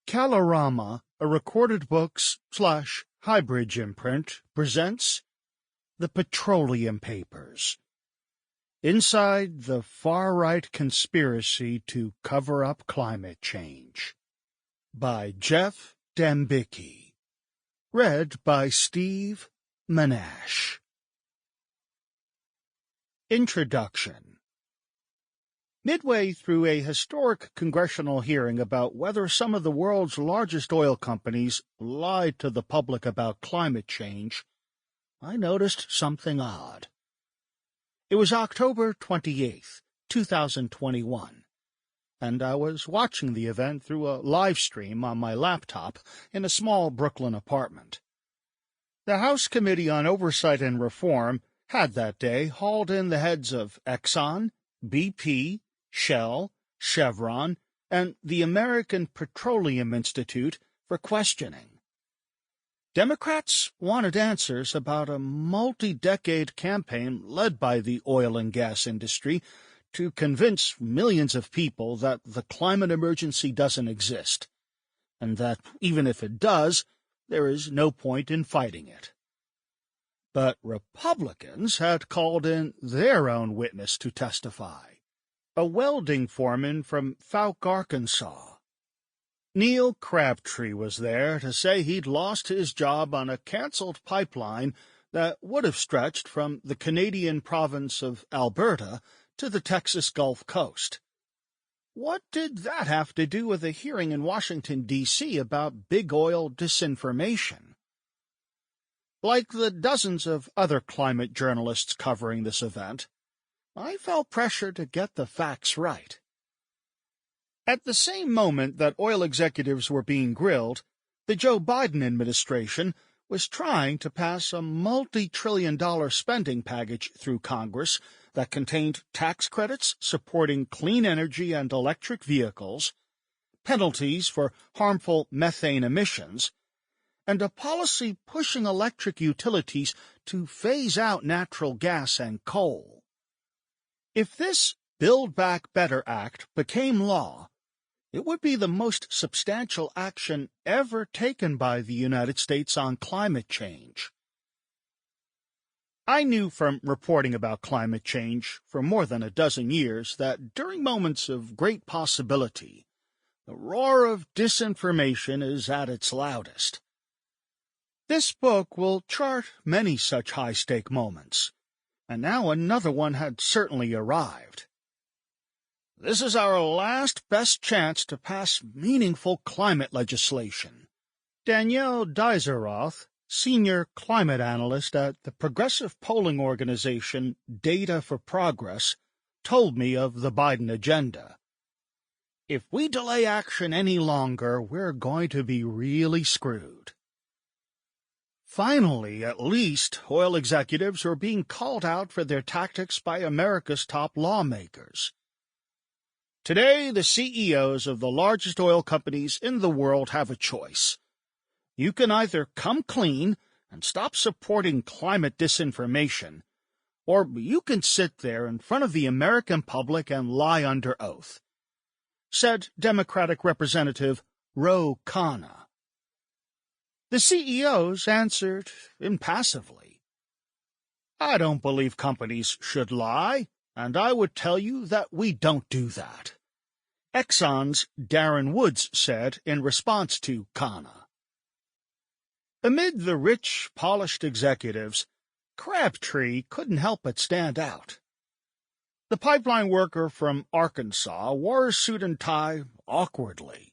Kalorama, a recorded books / hybrid imprint, presents The Petroleum Papers. Inside the far-right conspiracy to cover up climate change. By Geoff Dembicki. Read by Steve Menasche. Introduction. Midway through a historic congressional hearing about whether some of the world's largest oil companies lied to the public about climate change, I noticed something odd. It was October 28th, 2021, and I was watching the event through a live stream on my laptop in a small Brooklyn apartment. The House Committee on Oversight and Reform had that day hauled in the heads of Exxon, BP, Shell, Chevron, and the American Petroleum Institute for questioning. Democrats wanted answers about a multi-decade campaign led by the oil and gas industry to convince millions of people that the climate emergency doesn't exist, and that even if it does, there is no point in fighting it. But Republicans had called in their own witness to testify. A welding foreman from Fouke, Arkansas. Neil Crabtree was there to say he'd lost his job on a canceled pipeline that would have stretched from the Canadian province of Alberta to the Texas Gulf Coast. What did that have to do with a hearing in Washington, D.C. about big oil disinformation? Like the dozens of other climate journalists covering this event, I felt pressure to get the facts right. At the same moment that oil executives were being grilled, the Joe Biden administration was trying to pass a multi-trillion-dollar spending package through Congress that contained tax credits supporting clean energy and electric vehicles, penalties for harmful methane emissions, and a policy pushing electric utilities to phase out natural gas and coal. If this Build Back Better Act became law, it would be the most substantial action ever taken by the United States on climate change. I knew from reporting about climate change for more than a dozen years that during moments of great possibility, the roar of disinformation is at its loudest. This book will chart many such high-stake moments, and now another one had certainly arrived. This is our last best chance to pass meaningful climate legislation. Danielle Deiseroth, senior climate analyst at the progressive polling organization Data for Progress, told me of the Biden agenda. If we delay action any longer, we're going to be really screwed. Finally, at least, oil executives are being called out for their tactics by America's top lawmakers. Today, the CEOs of the largest oil companies in the world have a choice. You can either come clean and stop supporting climate disinformation, or you can sit there in front of the American public and lie under oath, said Democratic Representative Ro Khanna. The CEOs answered impassively. I don't believe companies should lie, and I would tell you that we don't do that, Exxon's Darren Woods said in response to Khanna. Amid the rich, polished executives, Crabtree couldn't help but stand out. The pipeline worker from Arkansas wore a suit and tie awkwardly.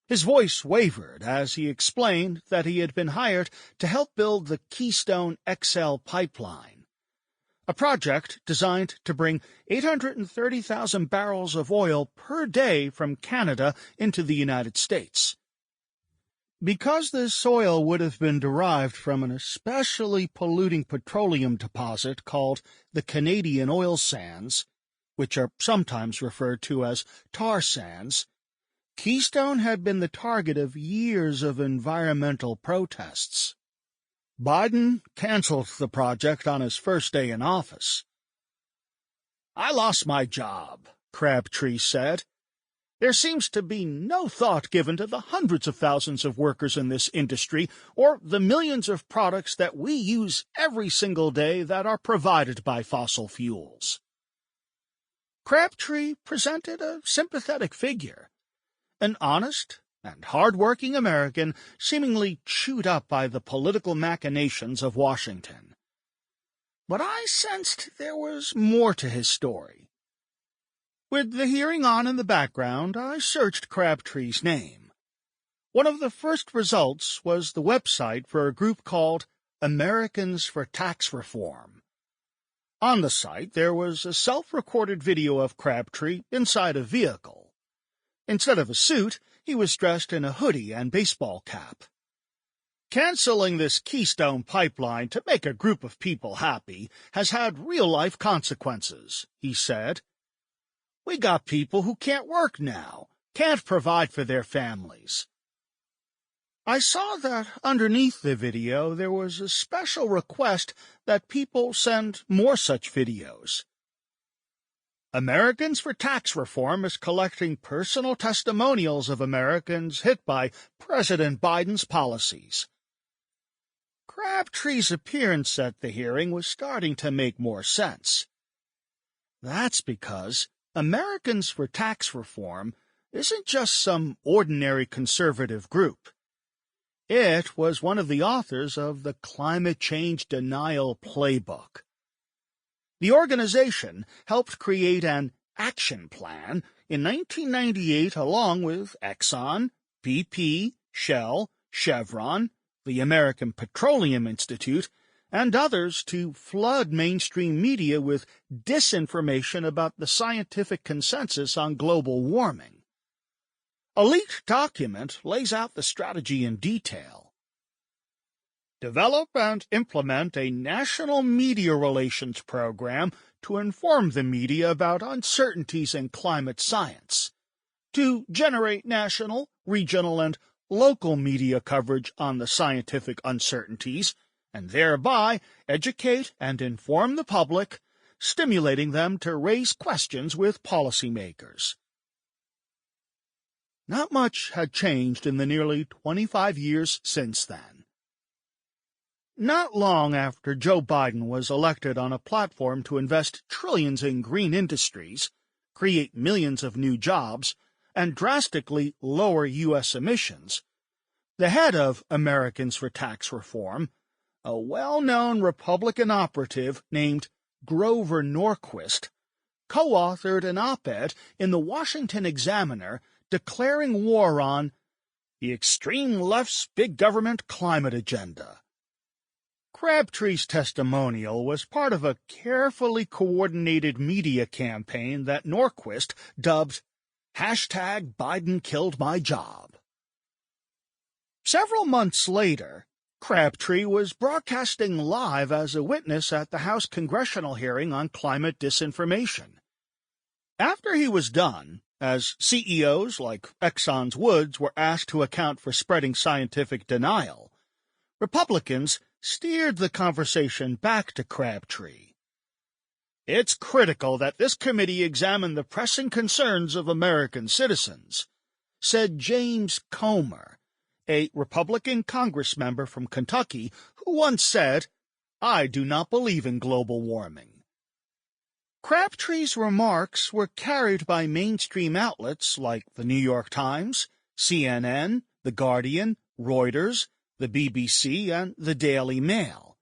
His voice wavered as he explained that he had been hired to help build the Keystone XL pipeline, a project designed to bring 830,000 barrels of oil per day from Canada into the United States. Because this oil would have been derived from an especially polluting petroleum deposit called the Canadian oil sands, which are sometimes referred to as tar sands, Keystone had been the target of years of environmental protests. Biden canceled the project on his first day in office. I lost my job, Crabtree said. There seems to be no thought given to the hundreds of thousands of workers in this industry or the millions of products that we use every single day that are provided by fossil fuels. Crabtree presented a sympathetic figure, an honest and hard-working American seemingly chewed up by the political machinations of Washington. But I sensed there was more to his story. With the hearing on in the background, I searched Crabtree's name. One of the first results was the website for a group called Americans for Tax Reform. On the site, there was a self-recorded video of Crabtree inside a vehicle. Instead of a suit, he was dressed in a hoodie and baseball cap. Canceling this Keystone Pipeline to make a group of people happy has had real-life consequences, he said. We got people who can't work now, can't provide for their families. I saw that underneath the video there was a special request that people send more such videos. Americans for Tax Reform is collecting personal testimonials of Americans hit by President Biden's policies. Crabtree's appearance at the hearing was starting to make more sense. That's because Americans for Tax Reform isn't just some ordinary conservative group. It was one of the authors of the Climate Change Denial Playbook. The organization helped create an action plan in 1998 along with Exxon, BP, Shell, Chevron, the American Petroleum Institute, and others to flood mainstream media with disinformation about the scientific consensus on global warming. A leaked document lays out the strategy in detail. Develop and implement a national media relations program to inform the media about uncertainties in climate science, to generate national, regional, and local media coverage on the scientific uncertainties, and thereby educate and inform the public, stimulating them to raise questions with policymakers. Not much had changed in the nearly 25 years since then. Not long after Joe Biden was elected on a platform to invest trillions in green industries, create millions of new jobs, and drastically lower U.S. emissions, the head of Americans for Tax Reform, a well-known Republican operative named Grover Norquist, co-authored an op-ed in the Washington Examiner declaring war on the extreme left's big government climate agenda. Crabtree's testimonial was part of a carefully coordinated media campaign that Norquist dubbed #Biden Killed My Job. Several months later, Crabtree was broadcasting live as a witness at the House congressional hearing on climate disinformation. After he was done, as CEOs like Exxon's Woods were asked to account for spreading scientific denial, Republicans steered the conversation back to Crabtree. It's critical that this committee examine the pressing concerns of American citizens, said James Comer, a Republican congressmember from Kentucky who once said, "I do not believe in global warming." Crabtree's remarks were carried by mainstream outlets like the New York Times, CNN, The Guardian, Reuters, the BBC, and the Daily Mail.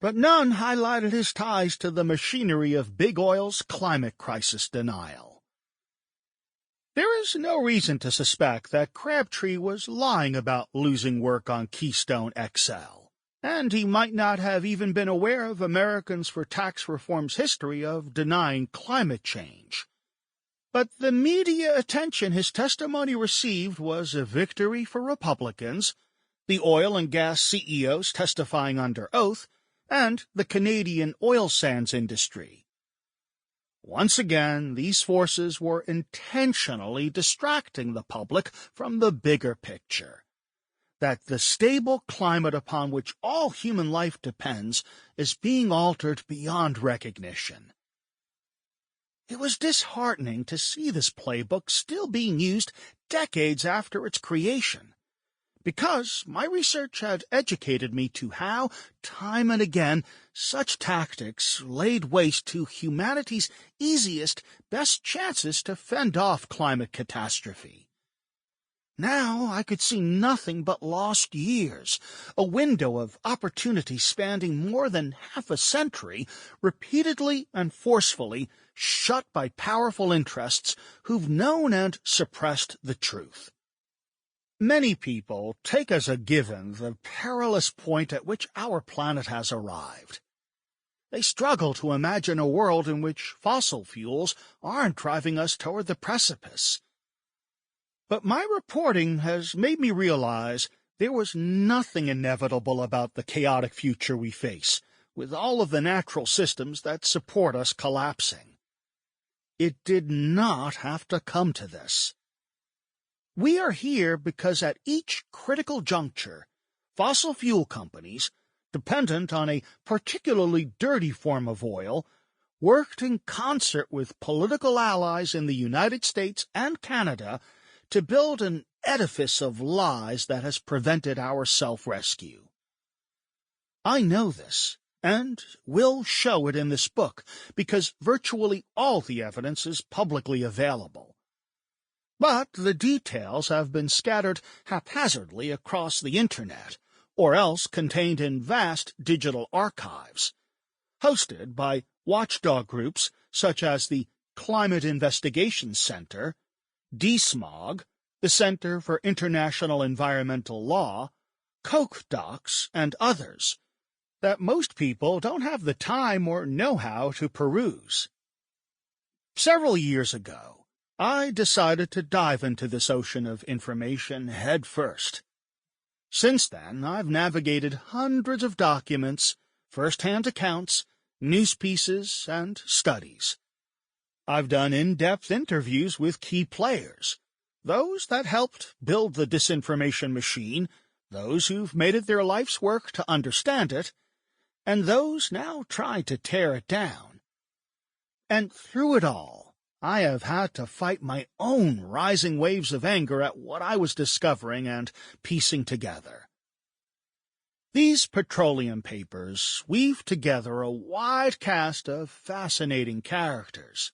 But none highlighted his ties to the machinery of big oil's climate crisis denial. There is no reason to suspect that Crabtree was lying about losing work on Keystone XL, and he might not have even been aware of Americans for Tax Reform's history of denying climate change. But the media attention his testimony received was a victory for Republicans, the oil and gas CEOs testifying under oath, and the Canadian oil sands industry. Once again, these forces were intentionally distracting the public from the bigger picture, that the stable climate upon which all human life depends is being altered beyond recognition. It was disheartening to see this playbook still being used decades after its creation, because my research had educated me to how, time and again, such tactics laid waste to humanity's easiest, best chances to fend off climate catastrophe. Now I could see nothing but lost years, a window of opportunity spanning more than half a century, repeatedly and forcefully shut by powerful interests who've known and suppressed the truth. Many people take as a given the perilous point at which our planet has arrived. They struggle to imagine a world in which fossil fuels aren't driving us toward the precipice. But my reporting has made me realize there was nothing inevitable about the chaotic future we face, with all of the natural systems that support us collapsing. It did not have to come to this. We are here because at each critical juncture, fossil fuel companies, dependent on a particularly dirty form of oil, worked in concert with political allies in the United States and Canada to build an edifice of lies that has prevented our self-rescue. I know this, and will show it in this book, because virtually all the evidence is publicly available. But the details have been scattered haphazardly across the Internet, or else contained in vast digital archives, hosted by watchdog groups such as the Climate Investigation Center, DSMOG, the Center for International Environmental Law, Koch Docs, and others, that most people don't have the time or know-how to peruse. Several years ago, I decided to dive into this ocean of information head first. Since then, I've navigated hundreds of documents, first-hand accounts, news pieces, and studies. I've done in-depth interviews with key players, those that helped build the disinformation machine, those who've made it their life's work to understand it, and those now trying to tear it down. And through it all, I have had to fight my own rising waves of anger at what I was discovering and piecing together. These Petroleum Papers weave together a wide cast of fascinating characters.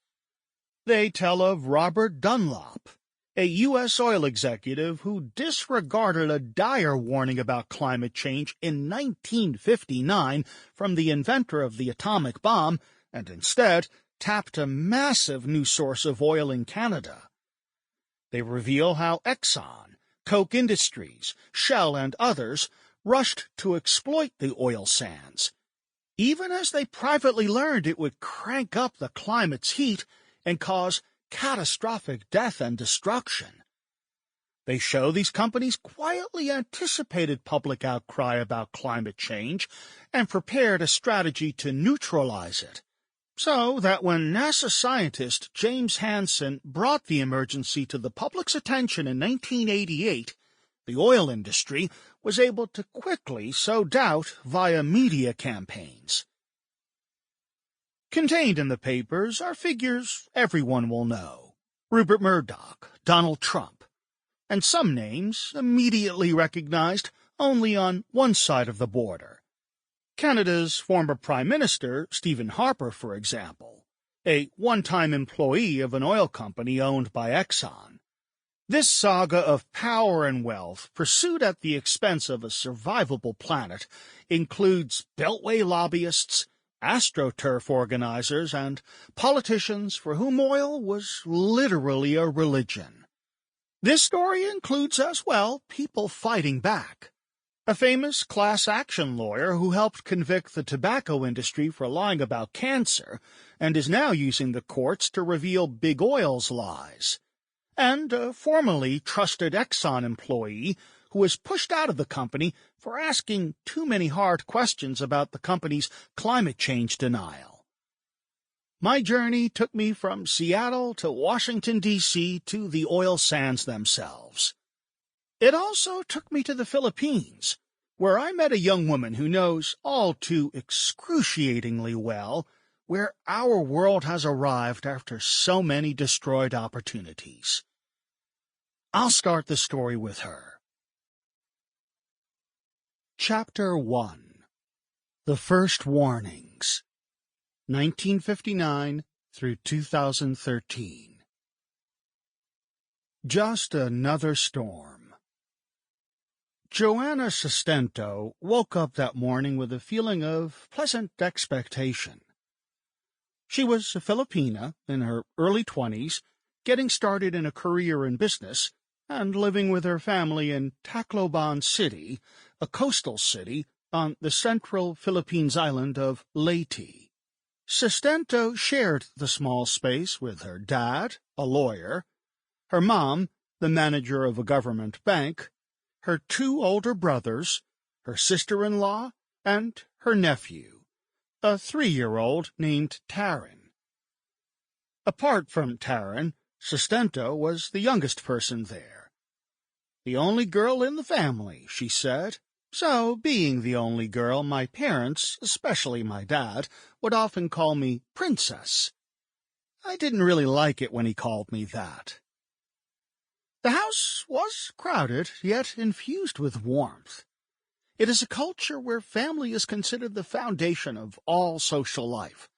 They tell of Robert Dunlop, a U.S. oil executive who disregarded a dire warning about climate change in 1959 from the inventor of the atomic bomb and instead tapped a massive new source of oil in Canada. They reveal how Exxon, Koch Industries, Shell, and others rushed to exploit the oil sands, even as they privately learned it would crank up the climate's heat and cause catastrophic death and destruction. They show these companies quietly anticipated public outcry about climate change and prepared a strategy to neutralize it, so that when NASA scientist James Hansen brought the emergency to the public's attention in 1988, the oil industry was able to quickly sow doubt via media campaigns. Contained in the papers are figures everyone will know: Rupert Murdoch, Donald Trump, and some names immediately recognized only on one side of the border. Canada's former Prime Minister, Stephen Harper, for example, a one-time employee of an oil company owned by Exxon. This saga of power and wealth, pursued at the expense of a survivable planet, includes beltway lobbyists, astroturf organizers, and politicians for whom oil was literally a religion. This story includes as well people fighting back. A famous class action lawyer who helped convict the tobacco industry for lying about cancer and is now using the courts to reveal big oil's lies. And a formerly trusted Exxon employee who was pushed out of the company for asking too many hard questions about the company's climate change denial. My journey took me from Seattle to Washington, D.C. to the oil sands themselves. It also took me to the Philippines, where I met a young woman who knows all too excruciatingly well where our world has arrived after so many destroyed opportunities. I'll start the story with her. Chapter 1. The First Warnings, 1959 through 2013. Just another storm. Joanna Sustento woke up that morning with a feeling of pleasant expectation. She was a Filipina in her early 20s, getting started in a career in business, and living with her family in Tacloban City, a coastal city on the central Philippines island of Leyte. Sustento shared the small space with her dad, a lawyer, her mom, the manager of a government bank, her 2 older brothers, her sister-in-law, and her nephew, a 3-year-old named Taryn. Apart from Taryn, Sustento was the youngest person there. The only girl in the family, she said. So, being the only girl, my parents, especially my dad, would often call me Princess. I didn't really like it when he called me that. The house was crowded, yet infused with warmth. It is a culture where family is considered the foundation of all social life.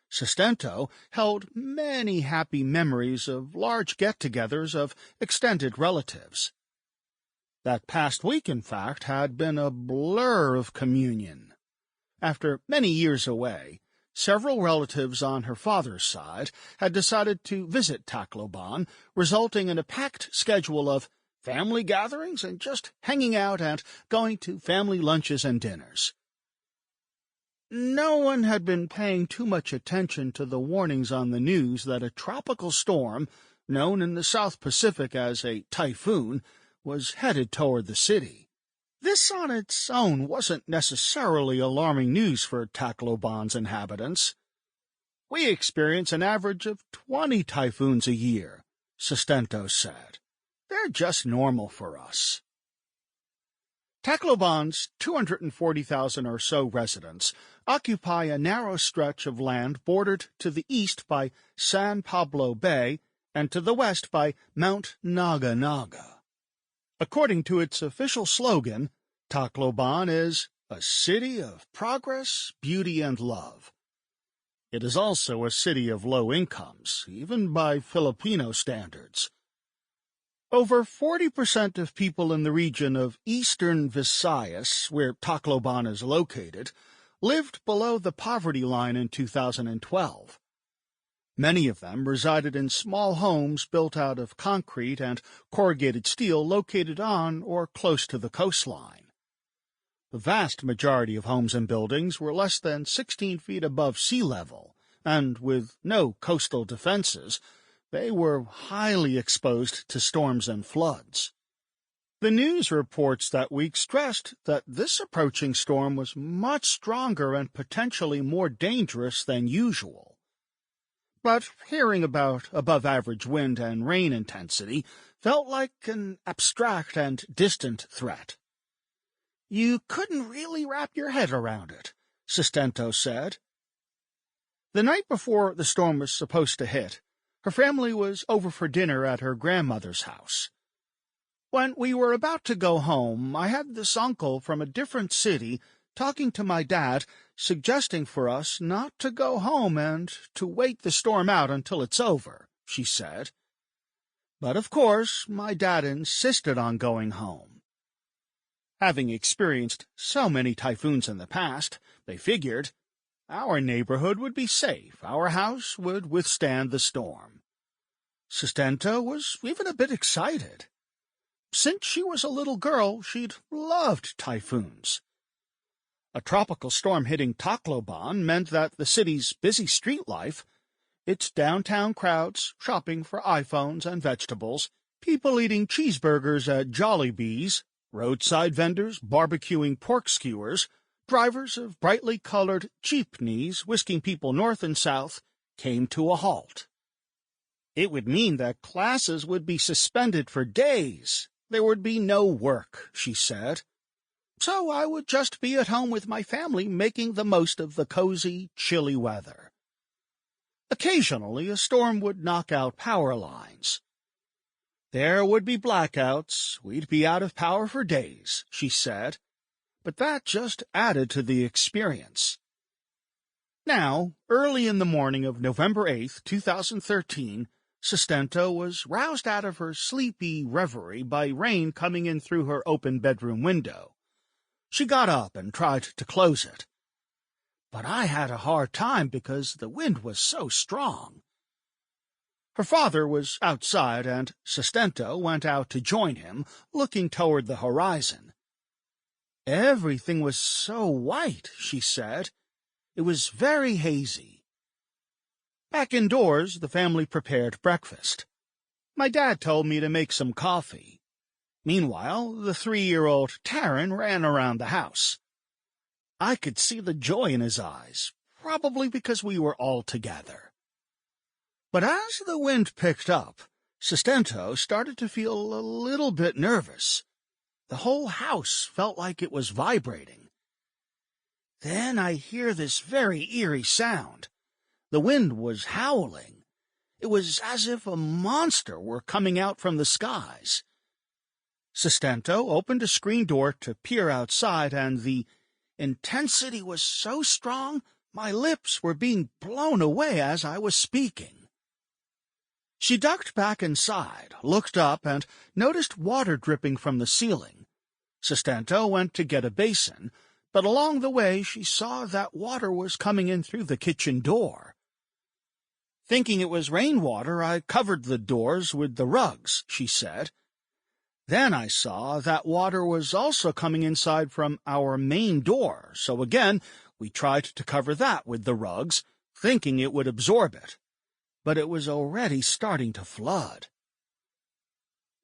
Sustento held many happy memories of large get-togethers of extended relatives. That past week, in fact, had been a blur of communion. After many years away, several relatives on her father's side had decided to visit Tacloban, resulting in a packed schedule of family gatherings and just hanging out and going to family lunches and dinners. No one had been paying too much attention to the warnings on the news that a tropical storm, known in the South Pacific as a typhoon, was headed toward the city. This on its own wasn't necessarily alarming news for Tacloban's inhabitants. We experience an average of 20 typhoons a year, Sustento said. They're just normal for us. Tacloban's 240,000 or so residents occupy a narrow stretch of land bordered to the east by San Pablo Bay and to the west by Mount Naga Naga. According to its official slogan, Tacloban is a city of progress, beauty, and love. It is also a city of low incomes, even by Filipino standards. Over 40% of people in the region of eastern Visayas, where Tacloban is located, lived below the poverty line in 2012. Many of them resided in small homes built out of concrete and corrugated steel located on or close to the coastline. The vast majority of homes and buildings were less than 16 feet above sea level, and with no coastal defenses, they were highly exposed to storms and floods. The news reports that week stressed that this approaching storm was much stronger and potentially more dangerous than usual. But hearing about above-average wind and rain intensity felt like an abstract and distant threat. You couldn't really wrap your head around it, Sustento said. The night before the storm was supposed to hit, her family was over for dinner at her grandmother's house. When we were about to go home, I had this uncle from a different city talking to my dad, suggesting for us not to go home and to wait the storm out until it's over, she said. But of course, my dad insisted on going home. Having experienced so many typhoons in the past, they figured our neighborhood would be safe, our house would withstand the storm. Sustento was even a bit excited. Since she was a little girl, she'd loved typhoons. A tropical storm hitting Tacloban meant that the city's busy street life, its downtown crowds shopping for iPhones and vegetables, people eating cheeseburgers at Jollibee's, roadside vendors barbecuing pork skewers, drivers of brightly colored jeepneys whisking people north and south, came to a halt. It would mean that classes would be suspended for days. There would be no work, she said. So I would just be at home with my family making the most of the cozy, chilly weather. Occasionally, a storm would knock out power lines. There would be blackouts, we'd be out of power for days, she said, but that just added to the experience. Now, early in the morning of November 8, 2013, Sustento was roused out of her sleepy reverie by rain coming in through her open bedroom window. She got up and tried to close it. But I had a hard time because the wind was so strong. Her father was outside, and Sustento went out to join him, looking toward the horizon. Everything was so white, she said. It was very hazy. Back indoors, the family prepared breakfast. My dad told me to make some coffee. Meanwhile, the 3-year-old Taryn ran around the house. I could see the joy in his eyes, probably because we were all together. But as the wind picked up, Sustento started to feel a little bit nervous. The whole house felt like it was vibrating. Then I hear this very eerie sound. The wind was howling. It was as if a monster were coming out from the skies. Sustento opened a screen door to peer outside, and the intensity was so strong my lips were being blown away as I was speaking. She ducked back inside, looked up, and noticed water dripping from the ceiling. Sustento went to get a basin, but along the way she saw that water was coming in through the kitchen door. Thinking it was rainwater, I covered the doors with the rugs, she said. Then I saw that water was also coming inside from our main door, so again we tried to cover that with the rugs, thinking it would absorb it. But it was already starting to flood.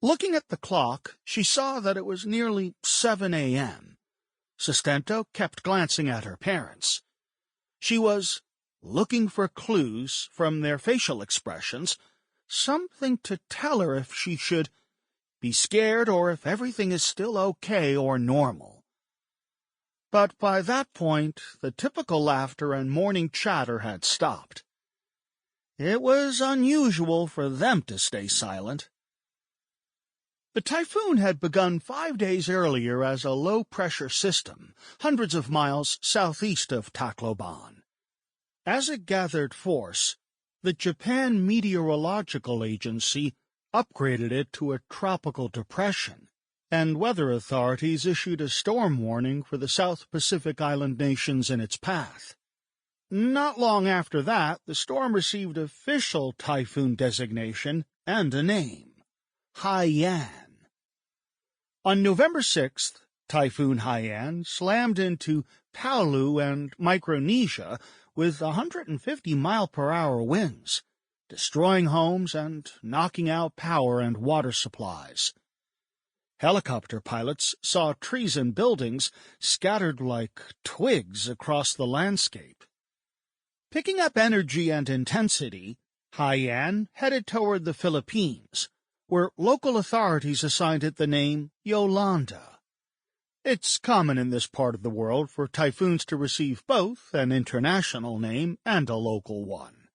Looking at the clock, she saw that it was nearly 7 a.m. Sustento kept glancing at her parents. She was looking for clues from their facial expressions, something to tell her if she should be scared or if everything is still okay or normal. But by that point, the typical laughter and morning chatter had stopped. It was unusual for them to stay silent. The typhoon had begun 5 days earlier as a low-pressure system, hundreds of miles southeast of Tacloban. As it gathered force, the Japan Meteorological Agency upgraded it to a tropical depression, and weather authorities issued a storm warning for the South Pacific island nations in its path. Not long after that, the storm received official typhoon designation and a name, Haiyan. On November 6th, Typhoon Haiyan slammed into Palau and Micronesia with 150-mile-per-hour winds, destroying homes and knocking out power and water supplies. Helicopter pilots saw trees and buildings scattered like twigs across the landscape. Picking up energy and intensity, Haiyan headed toward the Philippines, where local authorities assigned it the name Yolanda. It's common in this part of the world for typhoons to receive both an international name and a local one.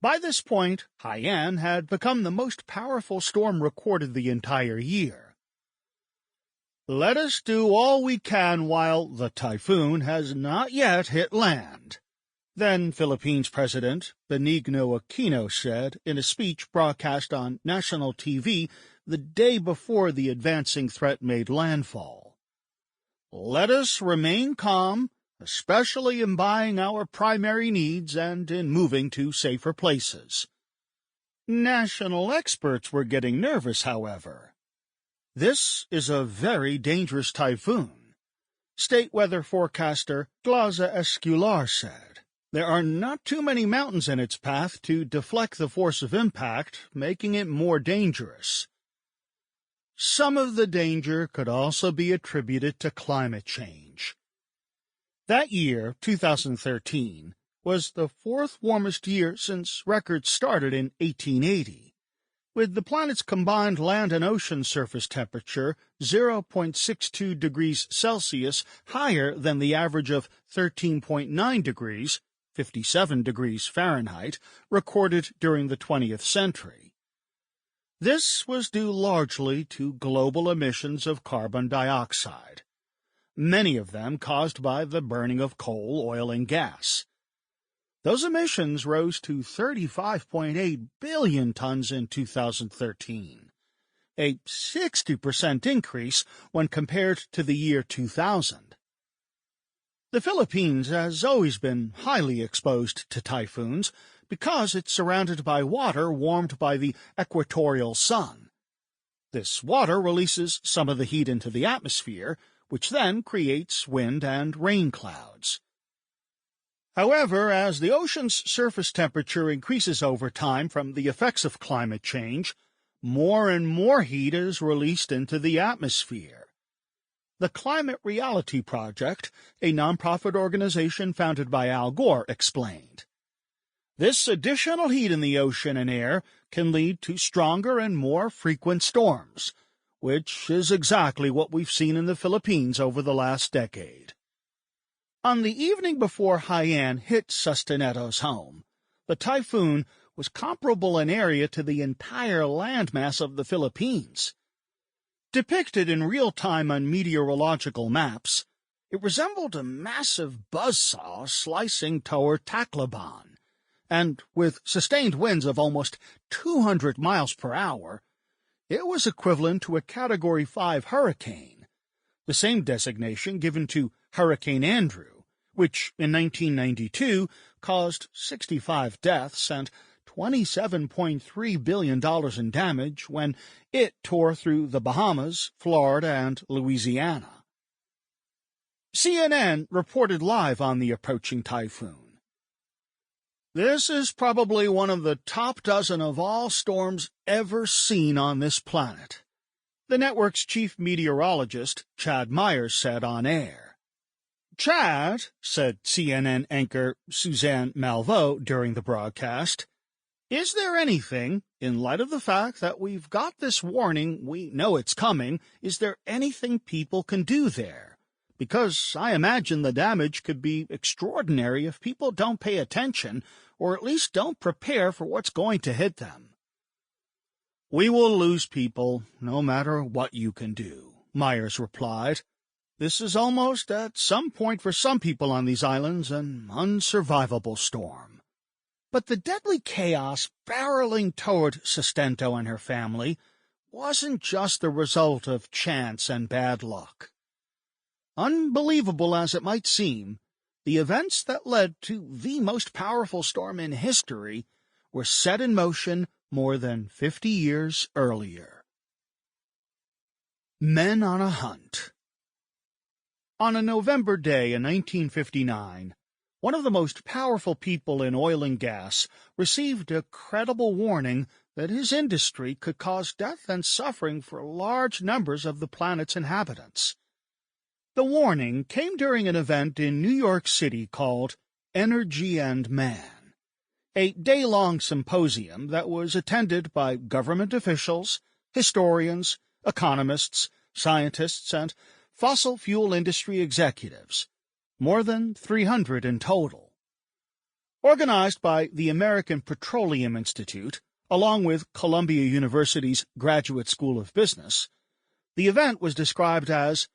By this point, Haiyan had become the most powerful storm recorded the entire year. Let us do all we can while the typhoon has not yet hit land, then Philippines President Benigno Aquino said in a speech broadcast on national TV the day before the advancing threat made landfall. Let us remain calm, especially in buying our primary needs and in moving to safer places. National experts were getting nervous, however. This is a very dangerous typhoon, state weather forecaster Glaza Escular said. There are not too many mountains in its path to deflect the force of impact, making it more dangerous. Some of the danger could also be attributed to climate change. That year, 2013, was the fourth warmest year since records started in 1880, with the planet's combined land and ocean surface temperature 0.62 degrees Celsius higher than the average of 13.9 degrees (57 degrees Fahrenheit), recorded during the 20th century. This was due largely to global emissions of carbon dioxide, many of them caused by the burning of coal, oil, and gas. Those emissions rose to 35.8 billion tons in 2013, a 60% increase when compared to the year 2000. The Philippines has always been highly exposed to typhoons because it's surrounded by water warmed by the equatorial sun. This water releases some of the heat into the atmosphere, which then creates wind and rain clouds. However, as the ocean's surface temperature increases over time from the effects of climate change, more and more heat is released into the atmosphere. The Climate Reality Project, a nonprofit organization founded by Al Gore, explained. This additional heat in the ocean and air can lead to stronger and more frequent storms, which is exactly what we've seen in the Philippines over the last decade. On the evening before Haiyan hit Sustaneto's home, the typhoon was comparable in area to the entire landmass of the Philippines. Depicted in real time on meteorological maps, it resembled a massive buzzsaw slicing toward Tacloban, and with sustained winds of almost 200 miles per hour, it was equivalent to a Category 5 hurricane, the same designation given to Hurricane Andrew, which in 1992 caused 65 deaths and $27.3 billion in damage when it tore through the Bahamas, Florida, and Louisiana. CNN reported live on the approaching typhoon. This is probably one of the top dozen of all storms ever seen on this planet, the network's chief meteorologist, Chad Myers, said on air. Chad, said CNN anchor Suzanne Malveaux during the broadcast, is there anything, in light of the fact that we've got this warning, we know it's coming, is there anything people can do there? Because I imagine the damage could be extraordinary if people don't pay attention, or at least don't prepare for what's going to hit them. We will lose people, no matter what you can do, Myers replied. This is almost, at some point for some people on these islands, an unsurvivable storm. But the deadly chaos barreling toward Sustento and her family wasn't just the result of chance and bad luck. Unbelievable as it might seem, the events that led to the most powerful storm in history were set in motion more than 50 years earlier. Men on a Hunt. On a November day in 1959, one of the most powerful people in oil and gas received a credible warning that his industry could cause death and suffering for large numbers of the planet's inhabitants. The warning came during an event in New York City called Energy and Man, a day-long symposium that was attended by government officials, historians, economists, scientists, and fossil fuel industry executives, more than 300 in total. Organized by the American Petroleum Institute, along with Columbia University's Graduate School of Business, the event was described as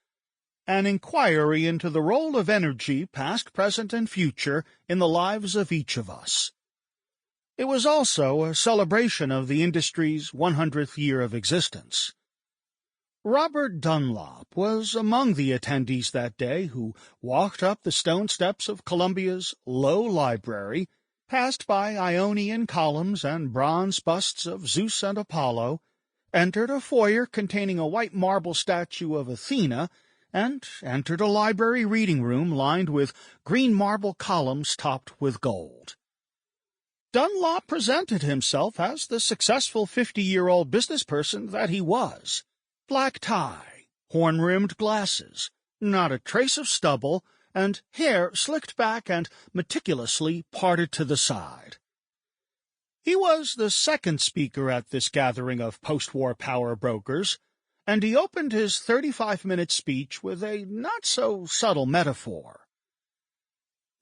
an inquiry into the role of energy, past, present, and future, in the lives of each of us. It was also a celebration of the industry's 100th year of existence. Robert Dunlop was among the attendees that day who walked up the stone steps of Columbia's Low Library, passed by Ionian columns and bronze busts of Zeus and Apollo, entered a foyer containing a white marble statue of Athena, and entered a library reading room lined with green marble columns topped with gold. Dunlop presented himself as the successful 50-year-old businessperson that he was. Black tie, horn-rimmed glasses, not a trace of stubble, and hair slicked back and meticulously parted to the side. He was the second speaker at this gathering of post-war power brokers, and he opened his 35-minute speech with a not-so-subtle metaphor.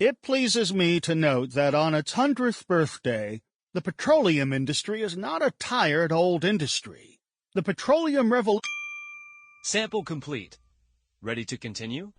It pleases me to note that on its 100th birthday, the petroleum industry is not a tired old industry. The petroleum revolution... Sample complete. Ready to continue?